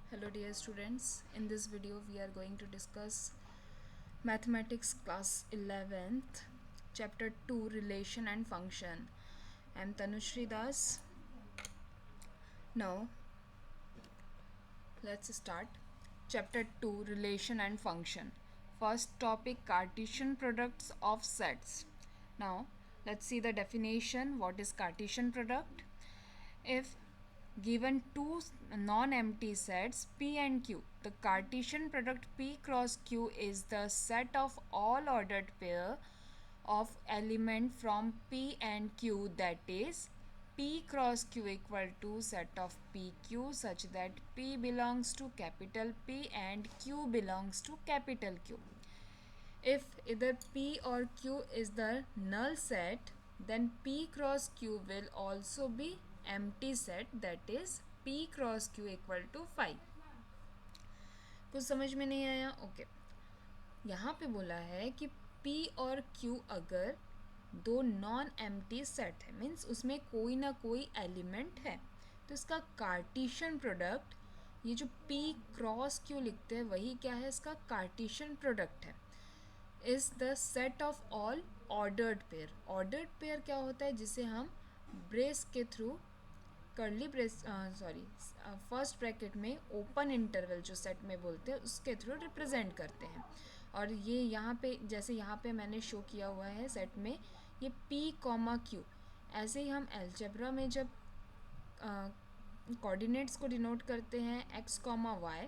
Hello dear students, in this video we are going to discuss mathematics class 11th chapter 2 relation and function. I am Tanushri Das. Now let's start. Chapter 2 relation and function. First topic Cartesian products of sets. Now let's see the definition. What is Cartesian product? If given two non-empty sets P and Q, the Cartesian product P cross Q is the set of all ordered pair of element from P and Q, that is P cross Q equal to set of PQ such that P belongs to capital P and Q belongs to capital Q. If either P or Q is the null set, then P cross Q will also be empty set, that is P cross Q equal to 5. कुछ समझ में नहीं आया? Okay यहाँ पे बोला है कि P और Q अगर दो नॉन एम्प्टी सेट है, मीन्स उसमें कोई ना कोई एलिमेंट है, तो इसका कार्टेशियन प्रोडक्ट, ये जो P क्रॉस Q लिखते हैं वही क्या है, इसका कार्टेशियन प्रोडक्ट है, is the set of all ordered pair. Ordered pair क्या होता है, जिसे हम ब्रेस के through curly brace first bracket में ओपन इंटरवल जो सेट में बोलते हैं उसके थ्रू रिप्रेजेंट करते हैं. और ये यहाँ पे जैसे यहाँ पे मैंने शो किया हुआ है सेट में ये P कॉमा Q, ऐसे ही हम एल्जेब्रा में जब कोऑर्डिनेट्स को डिनोट करते हैं x कॉमा वाई,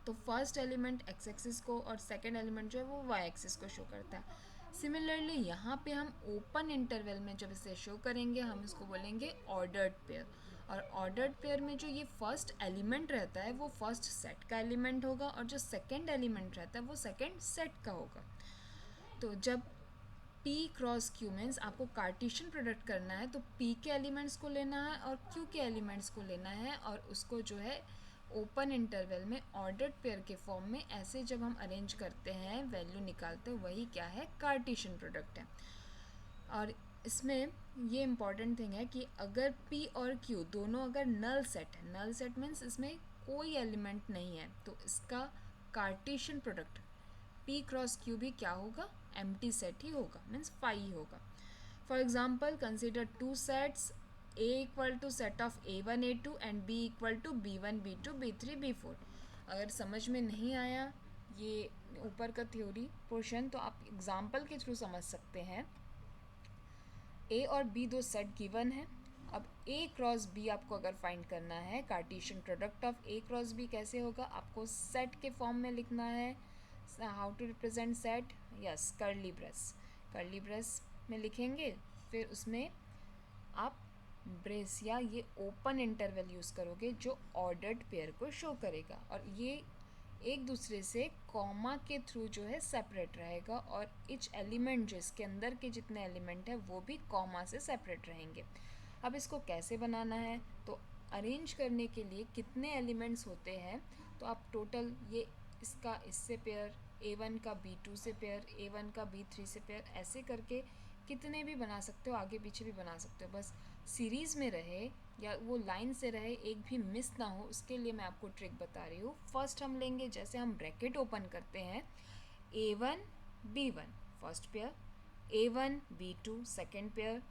तो फर्स्ट एलिमेंट x एक्सिस को और सेकेंड एलिमेंट जो है वो y एक्सिस को शो करता है. सिमिलरली यहाँ पे हम ओपन इंटरवल में जब इसे शो करेंगे हम इसको बोलेंगे ऑर्डर्ड पेयर. और ऑर्डर्ड पेयर में जो ये फर्स्ट एलिमेंट रहता है वो फर्स्ट सेट का एलिमेंट होगा और जो सेकेंड एलिमेंट रहता है वो सेकेंड सेट का होगा. तो जब P क्रॉस Q मीन्स आपको कार्टेशियन प्रोडक्ट करना है तो P के एलिमेंट्स को लेना है और Q के एलिमेंट्स को लेना है और उसको जो है ओपन इंटरवल में ऑर्डर्ड पेयर के फॉर्म में ऐसे जब हम अरेंज करते हैं वैल्यू निकालते हैं वही क्या है, कार्टेशियन प्रोडक्ट है. और इसमें ये इम्पॉर्टेंट थिंग है कि अगर P और Q दोनों अगर नल सेट है, नल सेट मीन्स इसमें कोई एलिमेंट नहीं है, तो इसका Cartesian product P cross Q भी क्या होगा, एम्प्टी सेट ही होगा, मीन्स 5 ही होगा. For example consider two sets A equal to set of A1 A2 and B equal to B1 B2 B3 B4. अगर समझ में नहीं आया ये ऊपर का थ्योरी पोर्शन तो आप एग्जाम्पल के थ्रू समझ सकते हैं. A और B दो सेट गिवन है. अब A क्रॉस B आपको अगर फाइंड करना है, Cartesian product of A cross B कैसे होगा, आपको सेट के फॉर्म में लिखना है. How to represent set, yes curly brace में लिखेंगे, फिर उसमें आप ब्रेस या ये ओपन इंटरवल यूज़ करोगे जो ऑर्डर्ड पेयर को शो करेगा और ये एक दूसरे से कॉमा के थ्रू जो है सेपरेट रहेगा और इच एलिमेंट जो इसके अंदर के जितने एलिमेंट है वो भी कॉमा से सेपरेट रहेंगे. अब इसको कैसे बनाना है, तो अरेंज करने के लिए कितने एलिमेंट्स होते हैं, तो आप टोटल ये इसका इससे पेयर, A1 का B2 से पेयर, A1 का B3 से पेयर, ऐसे करके कितने भी बना सकते हो, आगे पीछे भी बना सकते हो, बस सीरीज़ में रहे या वो लाइन से रहे, एक भी मिस ना हो, उसके लिए मैं आपको ट्रिक बता रही हूँ. फर्स्ट हम लेंगे, जैसे हम ब्रैकेट ओपन करते हैं, A1 B1 first pair, A1 B2 second pair,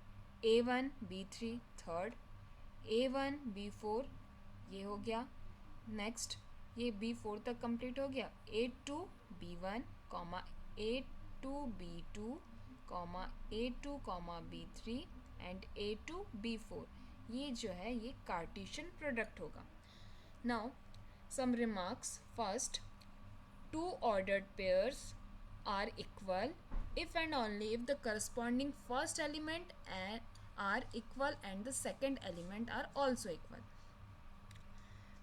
A1 B3 third, A1 B4 ये हो गया. नेक्स्ट ये B4 तक कंप्लीट हो गया. A2 B1 comma A2 B2 comma A2 comma B3 and A2 B4, ये जो है ये कार्टेशियन प्रोडक्ट होगा. Now some remarks. First, two ordered pairs are equal if and only if the corresponding first element are equal and the second element are also equal.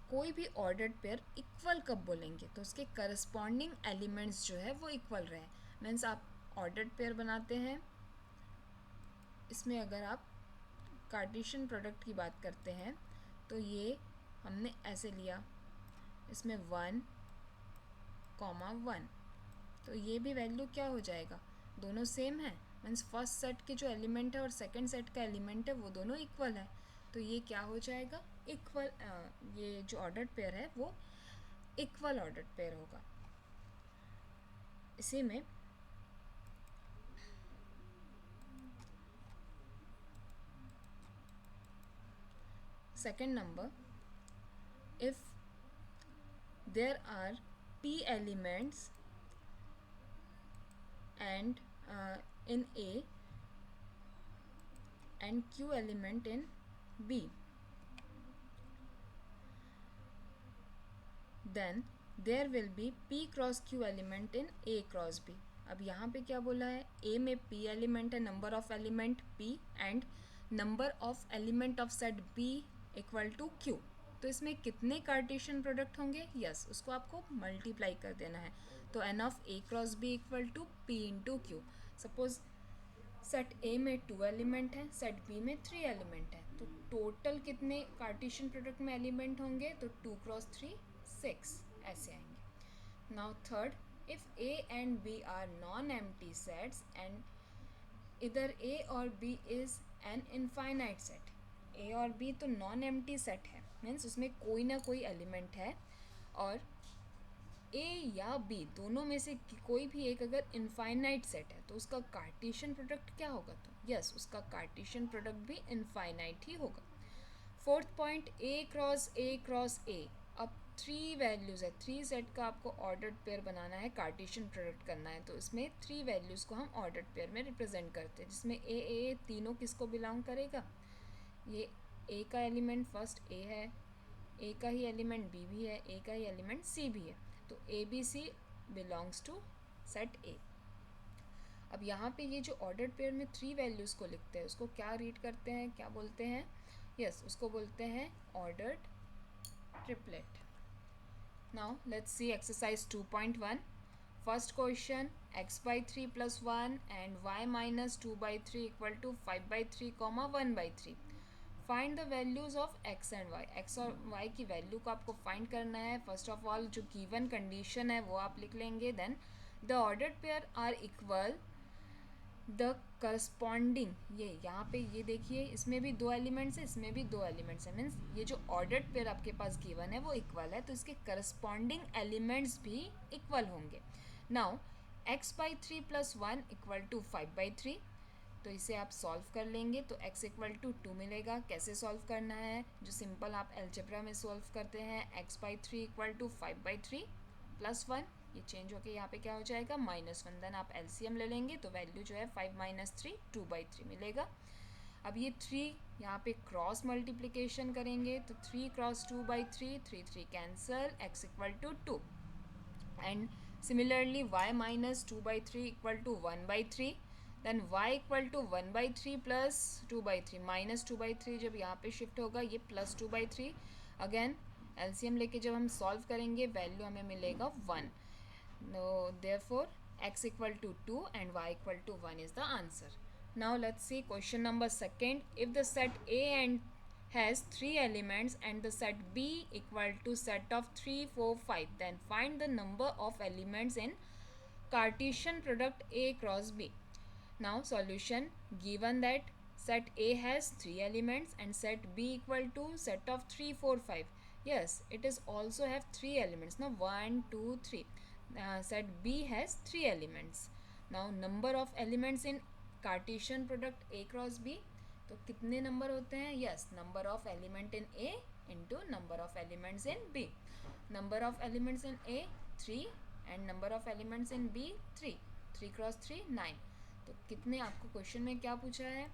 कोई भी ordered pair equal कब बोलेंगे, तो उसके corresponding elements जो है वो equal रहे. मीन्स आप ऑर्डर्ड पेयर बनाते हैं, इसमें अगर आप कार्टेशियन प्रोडक्ट की बात करते हैं तो ये हमने ऐसे लिया, इसमें 1 कॉमा 1, तो ये भी वैल्यू क्या हो जाएगा, दोनों सेम है, मीन्स फर्स्ट सेट के जो एलिमेंट है और सेकंड सेट का एलिमेंट है वो दोनों इक्वल है, तो ये क्या हो जाएगा, इक्वल, ये जो ऑर्डर्ड पेयर है वो इक्वल ऑर्डर्ड पेयर होगा। इसी में second number, if there are p elements and in A and q element in B, then there will be p cross q element in A cross B। अब यहाँ पे क्या बोला है, A में p एलिमेंट है, number of element p and number of element of set B equal to q। तो इसमें कितने कार्टेशियन प्रोडक्ट होंगे, यस उसको आपको मल्टीप्लाई कर देना है। तो n of A cross B equal to p into q. Suppose set A में 2 एलिमेंट है, सेट B में 3 एलिमेंट है, तो टोटल कितने कार्टेशियन प्रोडक्ट में एलिमेंट होंगे, तो 2 क्रॉस 3 6 ऐसे आएंगे। Now third, if A and B are non empty sets and इधर A और B is an infinite set. A और B तो नॉन एम्प्टी सेट है, मीन्स उसमें कोई ना कोई एलिमेंट है, और A या B दोनों में से कोई भी एक अगर इनफाइनाइट सेट है तो उसका कार्टेशियन प्रोडक्ट क्या होगा, तो यस उसका कार्टेशियन प्रोडक्ट भी इनफाइनाइट ही होगा। Fourth point, A cross A। अब 3 वैल्यूज़ है, 3 सेट का आपको ऑर्डर्ड पेयर बनाना है, कार्टेशियन प्रोडक्ट करना है, तो इसमें 3 वैल्यूज़ को हम ऑर्डर्ड पेयर में रिप्रेजेंट करते हैं, जिसमें ए तीनों किसको बिलोंग करेगा, ये A का एलिमेंट फर्स्ट A है, A का ही एलिमेंट B भी है, A का ही एलिमेंट C भी है, तो ABC belongs to set A। अब यहाँ पे ये जो ऑर्डर्ड पेयर में 3 वैल्यूज़ को लिखते हैं उसको क्या रीड करते हैं, क्या बोलते हैं, यस उसको बोलते हैं ordered triplet. Now let's see exercise 2.1। First question, x/3 + 1 and y-2/3 equal to 5/3, 1/3। Find the values of x and y। x और y की वैल्यू को आपको फाइंड करना है। फर्स्ट ऑफ ऑल जो गिवन कंडीशन है वो आप लिख लेंगे, then the ordered pair are equal the corresponding, ये यहाँ पे ये देखिए इसमें भी 2 एलिमेंट्स है, इसमें भी 2 एलिमेंट्स है, मीन्स ये जो ऑर्डर्ड पेयर आपके पास गिवन है वो इक्वल है, तो इसके करस्पॉन्डिंग एलिमेंट्स भी इक्वल होंगे। नाउ x/3 + 1 इक्वल टू 5/3, तो इसे आप सॉल्व कर लेंगे तो x इक्वल टू 2 मिलेगा। कैसे सॉल्व करना है, जो सिंपल आप एल्जेब्रा में सॉल्व करते हैं, x/3 इक्वल टू 5/3 + 1, ये चेंज होके यहाँ पे क्या हो जाएगा -1, देन आप एलसीएम ले लेंगे तो वैल्यू जो है 5 - 3 2/3 मिलेगा। अब ये 3 यहाँ पे क्रॉस मल्टीप्लिकेशन करेंगे तो 3 cross 2/3, 3 3 cancel, x equal to 2 and similarly y - 2/3 equal to 1/3, then y equal to 1/3 plus 2/3, -2/3 जब यहाँ पे शिफ्ट होगा ये +2/3, अगेन एलसीएम लेके जब हम सॉल्व करेंगे वैल्यू हमें मिलेगा 1। No, therefore x equal to 2 and y equal to 1 is the answer. Now let's see question number second. If the set A and has 3 elements and the set B equal to set of 3 4 5, then find the number of elements in Cartesian product A cross B. Now solution, given that set A has 3 elements and set B equal to set of 3 4 5, yes it is also have 3 elements, now 1 2 3, set B has 3 elements. Now number of elements in Cartesian product A cross B, तो कितने number होते हैं, yes number of element in A into number of elements in B। Number of elements in A 3 and number of elements in B 3, 3 cross 3 9, तो कितने आपको question में क्या पूछा है,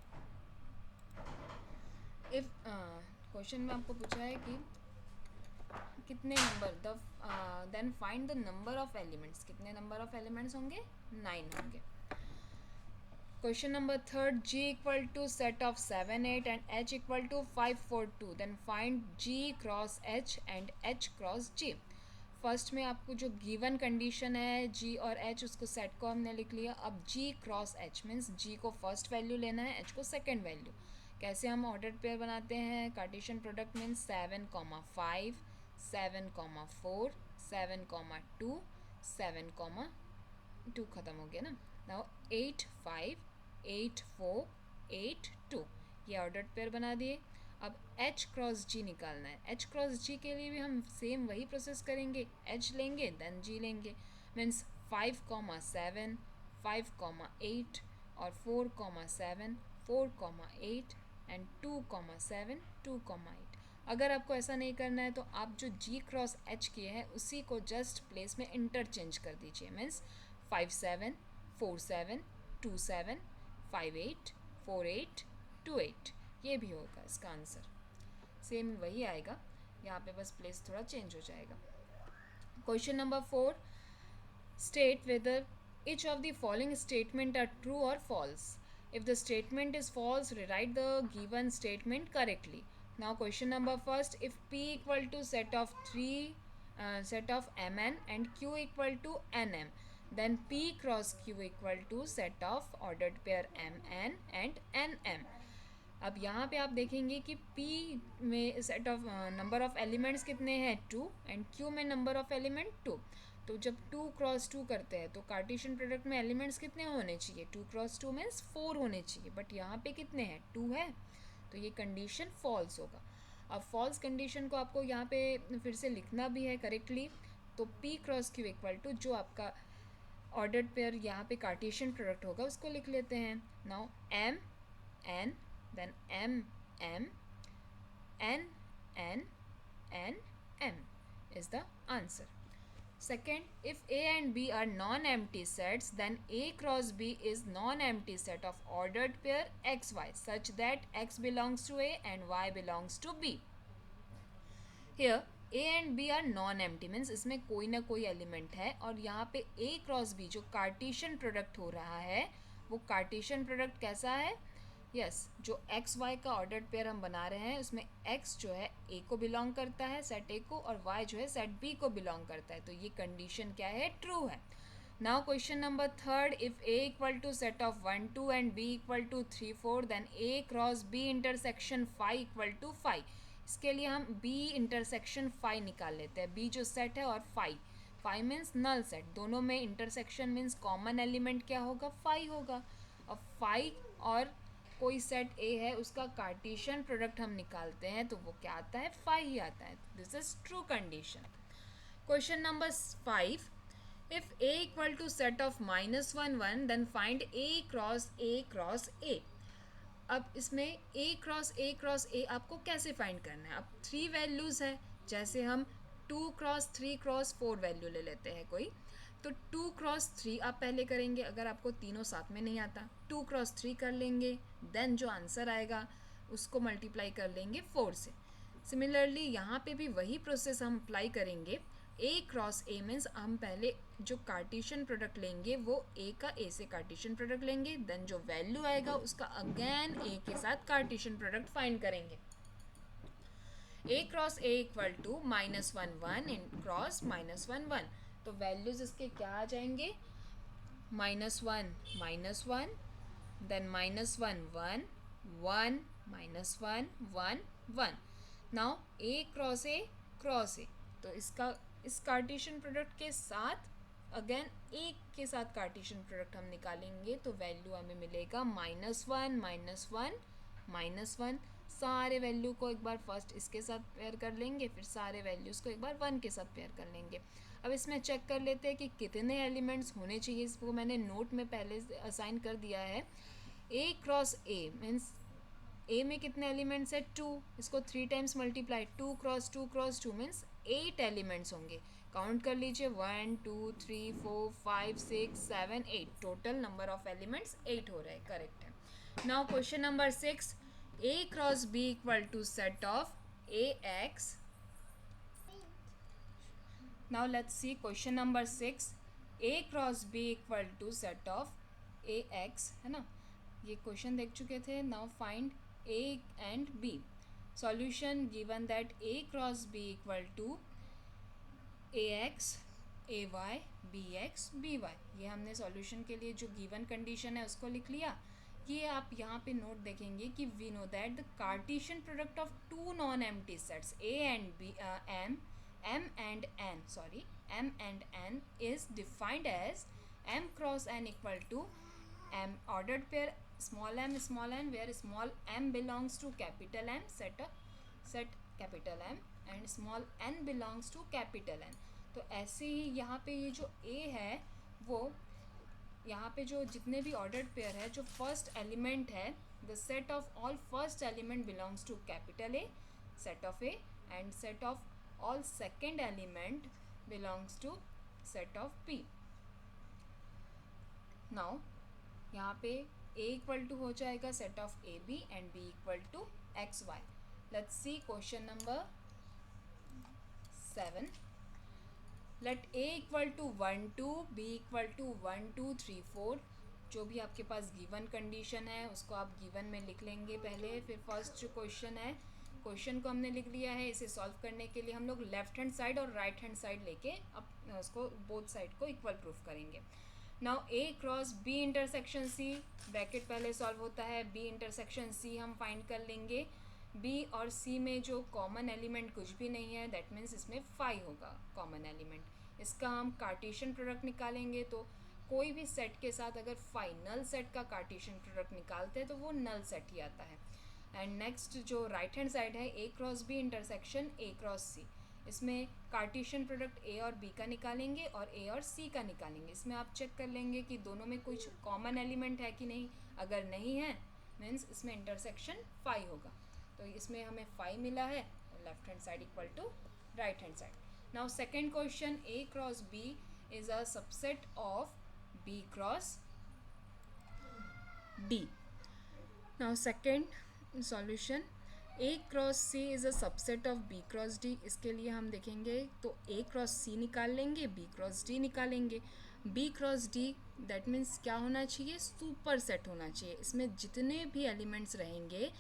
इफ क्वेश्चन में आपको पूछा है कि कितने number the then find the number of elements, कितने नंबर ऑफ एलिमेंट्स होंगे, 9 होंगे। Question number third, g equal to set of 7 8 and h equal to 5 4 2, then find g cross h and h cross g। First में आपको जो given condition है g और h, उसको set को हमने लिख लिया। अब g cross h means g को फर्स्ट वैल्यू लेना है, h को सेकेंड वैल्यू। कैसे हम ऑर्डर्ड पेयर बनाते हैं, कार्टेशियन प्रोडक्ट मीन्स 7 5 7 4 7 2 7 2 ख़त्म हो गया ना। नाउ 8 5 8 4 8 2, ये ऑर्डर्ड पेयर बना दिए। अब H क्रॉस G निकालना है. H क्रॉस G के लिए भी हम सेम वही प्रोसेस करेंगे. H लेंगे देन G लेंगे. मीन्स 5,7, 5,8 और 4,7, 4,8 एंड 2,7, 2,8. अगर आपको ऐसा नहीं करना है तो आप जो G क्रॉस H किए हैं उसी को जस्ट प्लेस में इंटरचेंज कर दीजिए. मीन्स 5,7, 4,7, 2,7, 5,8, 4,8, 2,8. ये भी होगा इसका आंसर. सेम वही आएगा, यहाँ पे बस प्लेस थोड़ा चेंज हो जाएगा. Question number 4. State whether each of the following statement are true or false. If the statement is false, rewrite the given statement correctly. Now question number first. If P equal to set of set of Mn and Q equal to Nm, then P cross Q equal to set of ordered pair Mn and Nm. अब यहाँ पे आप देखेंगे कि P में set of number of elements कितने हैं 2 and Q में नंबर ऑफ एलिमेंट 2. तो जब 2 क्रॉस 2 करते हैं तो कार्टेशियन प्रोडक्ट में एलिमेंट्स कितने होने चाहिए 2 क्रॉस 2 मीन्स 4 होने चाहिए. बट यहाँ पे कितने हैं 2 है, तो ये कंडीशन फॉल्स होगा. अब फॉल्स कंडीशन को आपको यहाँ पे फिर से लिखना भी है करेक्टली. तो P cross Q equal to जो आपका ऑर्डर्ड पेयर यहाँ पे कार्टेशियन प्रोडक्ट होगा उसको लिख लेते हैं. Now M N then M M N N N M is the answer. Second, if A and B are non-empty sets, then A cross B is non-empty set of ordered pair XY such that X belongs to A and Y belongs to B. Here A and B are non-empty means इसमें कोई ना कोई element है और यहाँ पे A cross B जो Cartesian product हो रहा है वो कार्टेशियन प्रोडक्ट कैसा है. यस जो एक्स वाई का ऑर्डर्ड पेयर हम बना रहे हैं उसमें एक्स जो है ए को बिलोंग करता है सेट ए को और वाई जो है सेट बी को बिलोंग करता है. तो ये कंडीशन क्या है ट्रू है. Now question number third. If A equal to set of 1 2 and B equal to 3 4 then A cross B intersection 5 equal to 5. इसके लिए हम बी इंटरसेक्शन 5 निकाल लेते हैं. बी जो सेट है और 5 मीन्स नल सेट, दोनों में इंटरसेक्शन मीन्स कॉमन एलिमेंट क्या होगा 5 होगा. अब 5 और कोई सेट ए है उसका कार्टेशियन प्रोडक्ट हम निकालते हैं तो वो क्या आता है 5 ही आता है. This is true condition. Question number 5. If A equal to set of -1 1 then find A cross A. अब इसमें ए क्रॉस ए आपको कैसे फाइंड करना है. अब 3 वैल्यूज़ है, जैसे हम 2 क्रॉस 3 क्रॉस 4 वैल्यू ले लेते हैं कोई, तो 2 क्रॉस 3 आप पहले करेंगे. अगर आपको तीनों साथ में नहीं आता 2 क्रॉस 3 कर लेंगे, देन जो आंसर आएगा उसको मल्टीप्लाई कर लेंगे 4 से. सिमिलरली यहाँ पे भी वही प्रोसेस हम अप्लाई करेंगे. ए क्रॉस ए मीन्स हम पहले जो कार्टेशियन प्रोडक्ट लेंगे वो ए का ए से कार्टेशियन प्रोडक्ट लेंगे, देन जो वैल्यू आएगा उसका अगेन ए के साथ कार्टेशियन प्रोडक्ट फाइंड करेंगे. A cross A equal to -1 1 in cross -1 1. तो वैल्यूज इसके क्या आ जाएंगे -1 -1 then -1 1 1 -1 1 1. Now A cross A तो इसका इस कार्टेशियन प्रोडक्ट के साथ अगेन ए के साथ कार्टेशियन प्रोडक्ट हम निकालेंगे तो वैल्यू हमें मिलेगा -1 -1 सारे वैल्यू को एक बार फर्स्ट इसके साथ पेयर कर लेंगे, फिर सारे वैल्यूज़ को एक बार 1 के साथ पेयर कर लेंगे. अब इसमें चेक कर लेते हैं कि कितने एलिमेंट्स होने चाहिए. इसको मैंने नोट में पहले असाइन कर दिया है. ए क्रॉस ए मीन्स ए में कितने एलिमेंट्स है 2, इसको 3 times multiply 2 cross 2 means 8 elements होंगे. काउंट कर लीजिए 1 2 3 4 5 6 7 8. टोटल नंबर ऑफ एलिमेंट्स 8 हो रहे हैं. करेक्ट है. Now question number 6. A cross B equal to set of AX. Now let's see question number 6. A cross B equal to set of AX है ना. ये क्वेश्चन देख चुके थे. Now find A and B. Solution given that A cross B equal to AX AY BX BY. ये हमने solution के लिए जो गिवन कंडीशन है उसको लिख लिया. ये आप यहाँ पे नोट देखेंगे कि we know that the Cartesian product of 2 non empty sets A and B M and N is defined as M cross N equal to M ordered pair small n where small m belongs to capital M, set capital M and small n belongs to capital N. तो ऐसे ही यहाँ पे ये जो A है वो यहाँ पे जो जितने भी ऑर्डर्ड पेयर है, जो फर्स्ट एलिमेंट है, the set of all first element belongs to capital A, set of A, and set of all second element belongs to set of P. Now यहाँ पे a इक्वल टू हो जाएगा set of A B and b equal to X Y. Let's see question number 7. Let a equal to 1 2, b equal to 1 2 3 4. जो भी आपके पास given condition है उसको आप गिवन में लिख लेंगे पहले. फिर फर्स्ट जो क्वेश्चन है, क्वेश्चन को हमने लिख लिया है. इसे सॉल्व करने के लिए हम लोग लेफ्ट हैंड साइड और राइट हैंड साइड लेके अब उसको बोथ साइड को इक्वल प्रूफ करेंगे. Now a cross b intersection c, bracket पहले सॉल्व होता है. b इंटरसेक्शन c हम फाइंड कर लेंगे. b और c में जो कॉमन एलिमेंट कुछ भी नहीं है, दैट मीन्स इसमें 5 होगा कॉमन एलिमेंट. इसका हम कार्टेशियन प्रोडक्ट निकालेंगे. तो कोई भी सेट के साथ अगर फाइनल सेट का कार्टेशियन प्रोडक्ट निकालते हैं तो वो नल सेट ही आता है. एंड नेक्स्ट जो राइट हैंड साइड है, a cross b intersection a cross c, इसमें कार्टेशियन प्रोडक्ट a और b का निकालेंगे और a और c का निकालेंगे. इसमें आप चेक कर लेंगे कि दोनों में कुछ कॉमन एलिमेंट है कि नहीं. अगर नहीं है मीन्स इसमें इंटरसेक्शन 5 होगा. तो इसमें हमें 5 मिला है, left hand side equal to right hand side. Now second question, a cross b is a subset of b cross d. Now second solution, a cross c is a subset of b cross d. इसके लिए हम देखेंगे तो a cross c निकाल लेंगे, b cross d निकालेंगे. b cross d that means क्या होना चाहिए, सुपर सेट होना चाहिए. इसमें जितने भी एलिमेंट्स रहेंगे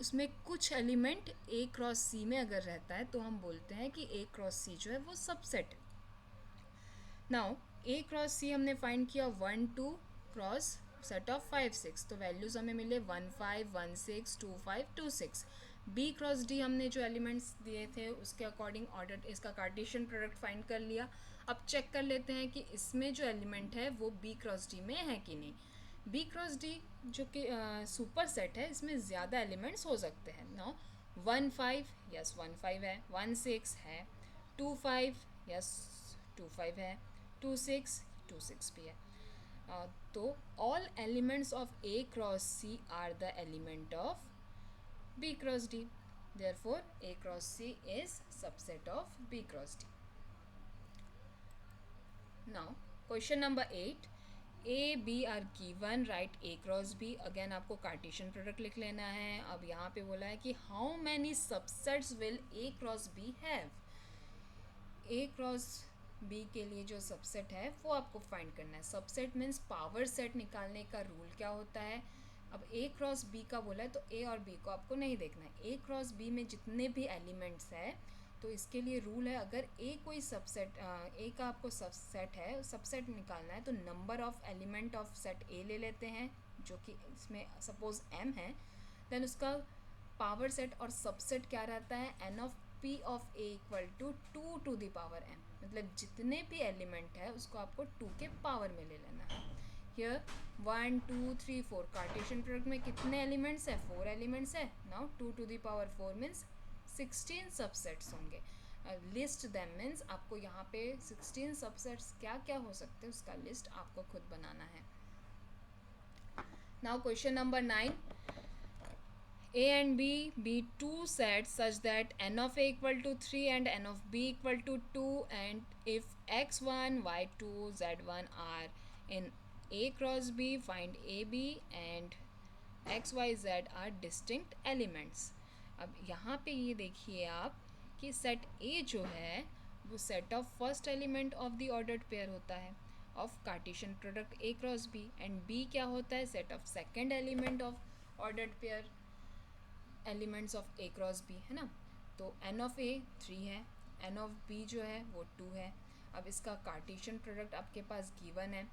उसमें कुछ एलिमेंट a क्रॉस c में अगर रहता है तो हम बोलते हैं कि a क्रॉस c जो है वो subset. Now a cross c हमने फाइंड किया 1 2 क्रॉस सेट ऑफ 5 6. तो वैल्यूज़ हमें मिले 1 5 1 6 2 5 2 6. b क्रॉस d हमने जो एलिमेंट्स दिए थे उसके अकॉर्डिंग ऑर्डर इसका कार्टेशियन प्रोडक्ट फाइंड कर लिया. अब चेक कर लेते हैं कि इसमें जो एलिमेंट है वो b क्रॉस d में है कि नहीं. b क्रॉस d जो कि सुपर सेट है, इसमें ज़्यादा एलिमेंट्स हो सकते हैं. नाउ 1 5 यस 1 5 है, 1 6 है, 2 5 यस 2 5 है, 2 6 2 6 भी है. तो all elements of A cross C are the element of B cross D. Therefore, A cross C is subset of B cross D. Now, question number 8. A, B are given. Write A cross B. Again आपको Cartesian product लिख लेना है. अब यहाँ पे बोला है कि how many subsets will A cross B have. A cross b के लिए जो सबसेट है वो आपको फाइंड करना है. सबसेट मीन्स पावर सेट निकालने का रूल क्या होता है. अब a क्रॉस b का बोला है तो a और b को आपको नहीं देखना है. a क्रॉस b में जितने भी एलिमेंट्स है तो इसके लिए रूल है, अगर a कोई सबसेट a का आपको सबसेट है, सबसेट निकालना है तो number of element of set a ले लेते हैं जो कि इसमें सपोज m है. देन उसका पावर सेट और सबसेट क्या रहता है, n of p of a equal to 2 to the power m. मतलब जितने भी एलिमेंट है उसको आपको 2 के पावर में ले लेना है. हियर 1 2 3 4 कार्टेशियन प्रोडक्ट में कितने एलिमेंट्स है, 4 एलिमेंट्स है. Now 2 to the power 4 means 16 subsets होंगे. लिस्ट दैम मीन्स आपको यहाँ पे 16 सबसेट्स क्या क्या हो सकते हैं उसका लिस्ट आपको खुद बनाना है. Now question number 9. A and B be two sets such that n of A equal to 3 and n of B equal to 2, and if x1 y2 z1 are in A cross B, find AB and x y z are distinct elements. अब यहाँ पे ये देखिए आप कि set A जो है वो set of first element of the ordered pair होता है of Cartesian product A cross B, and B क्या होता है, set of second element of ordered pair elements of A cross B है ना. तो n ऑफ A 3 है, n of B जो है वो 2 है. अब इसका कार्टेशियन प्रोडक्ट आपके पास गिवन है,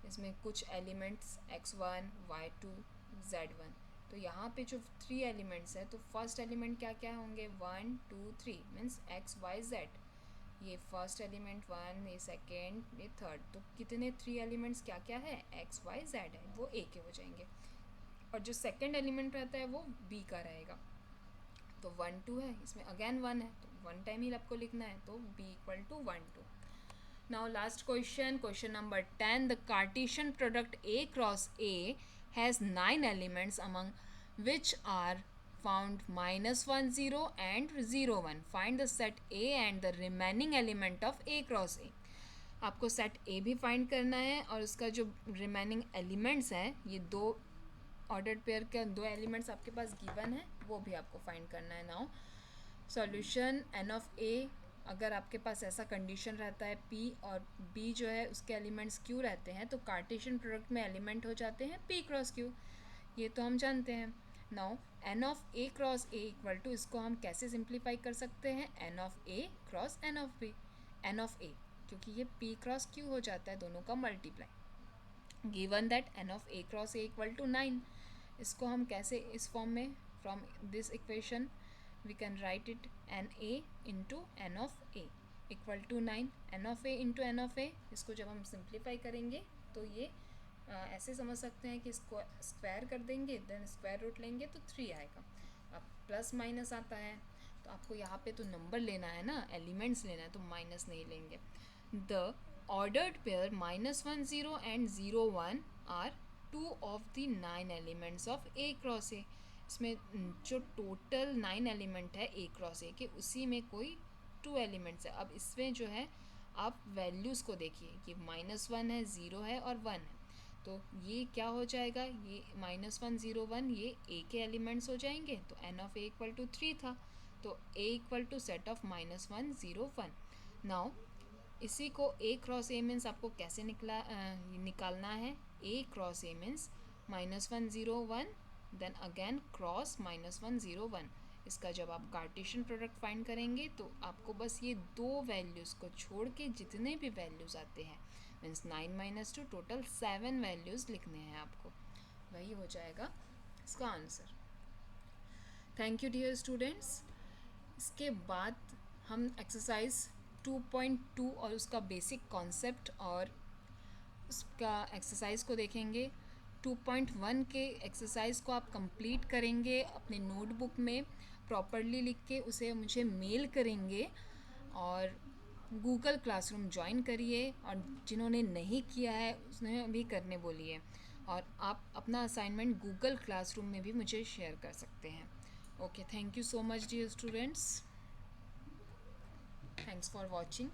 इसमें कुछ एलिमेंट्स x1 y2 z1. तो यहाँ पे जो 3 एलिमेंट्स है तो फर्स्ट एलिमेंट क्या क्या होंगे, 1 2 3 मीन्स x y z. ये फर्स्ट एलिमेंट 1, ये सेकेंड, ये थर्ड. तो कितने 3 एलिमेंट्स क्या क्या है, x y z है, वो A के हो जाएंगे. और जो सेकंड एलिमेंट रहता है वो बी का रहेगा। तो 1 2 है, इसमें अगेन 1 है, तो 1 टाइम ही आपको लिखना है, तो b equal to 1 2। Now last question number 10, the Cartesian product a cross a has 9 elements among which are found -1 0 and 0 1. Find the set A and the remaining element of A cross A. आपको set ए भी find करना है और उसका जो remaining elements हैं, ये दो ऑर्डर्ड पेयर के दो एलिमेंट्स आपके पास गिवन है, वो भी आपको फाइंड करना है। नाउ सॉल्यूशन एन ऑफ ए, अगर आपके पास ऐसा कंडीशन रहता है पी और बी जो है उसके एलिमेंट्स क्यू रहते हैं, तो कार्टेशियन प्रोडक्ट में एलिमेंट हो जाते हैं पी क्रॉस क्यू, ये तो हम जानते हैं। Now n of A cross A equal to, इसको हम कैसे सिंप्लीफाई कर सकते हैं, n of A cross n of B, n of A, क्योंकि ये पी क्रॉस क्यू हो जाता है दोनों का multiply. Given that n of A cross A equal to 9, इसको हम कैसे इस फॉर्म में, from this equation we can write it n A into n of A equal to 9, n of A into n of A. इसको जब हम simplify करेंगे तो ये ऐसे समझ सकते हैं कि इसको स्क्वायर कर देंगे, देन स्क्वायर रूट लेंगे तो 3 आएगा। अब प्लस माइनस आता है, तो आपको यहाँ पे तो नंबर लेना है ना, एलिमेंट्स लेना है, तो माइनस नहीं लेंगे। The ordered pair -1 0 and 0 1 are 2 of the 9 elements of A cross A. इसमें जो टोटल 9 एलिमेंट है ए क्रॉस ए के, उसी में कोई 2 एलिमेंट्स है। अब इसमें जो है आप वैल्यूज़ को देखिए कि -1 है, 0 है और 1 है, तो ये क्या हो जाएगा, ये -1 0 1 ये ए के एलिमेंट्स हो जाएंगे, तो n of A equal to 3 था, तो A equal to set of -1 0 1। Now इसी को ए क्रॉस ए मीन्स आपको कैसे निकालना है, A cross A means -1 0 1 then again cross -1 0 1। इसका जब आप कार्टेशियन प्रोडक्ट फाइंड करेंगे तो आपको बस ये दो वैल्यूज़ को छोड़ के जितने भी वैल्यूज़ आते हैं, मीन्स 9 - 2 टोटल 7 वैल्यूज़ लिखने हैं आपको, वही हो जाएगा इसका answer. Thank you dear students. इसके बाद हम एक्सरसाइज 2.2 और उसका बेसिक कॉन्सेप्ट और उसका एक्सरसाइज को देखेंगे। 2.1 के एक्सरसाइज को आप कंप्लीट करेंगे अपने नोटबुक में प्रॉपरली लिख के, उसे मुझे मेल करेंगे और गूगल क्लासरूम ज्वाइन करिए, और जिन्होंने नहीं किया है उसने भी करने बोलिए, और आप अपना असाइनमेंट गूगल क्लासरूम में भी मुझे शेयर कर सकते हैं। Okay, thank you so much dear students, thanks for watching.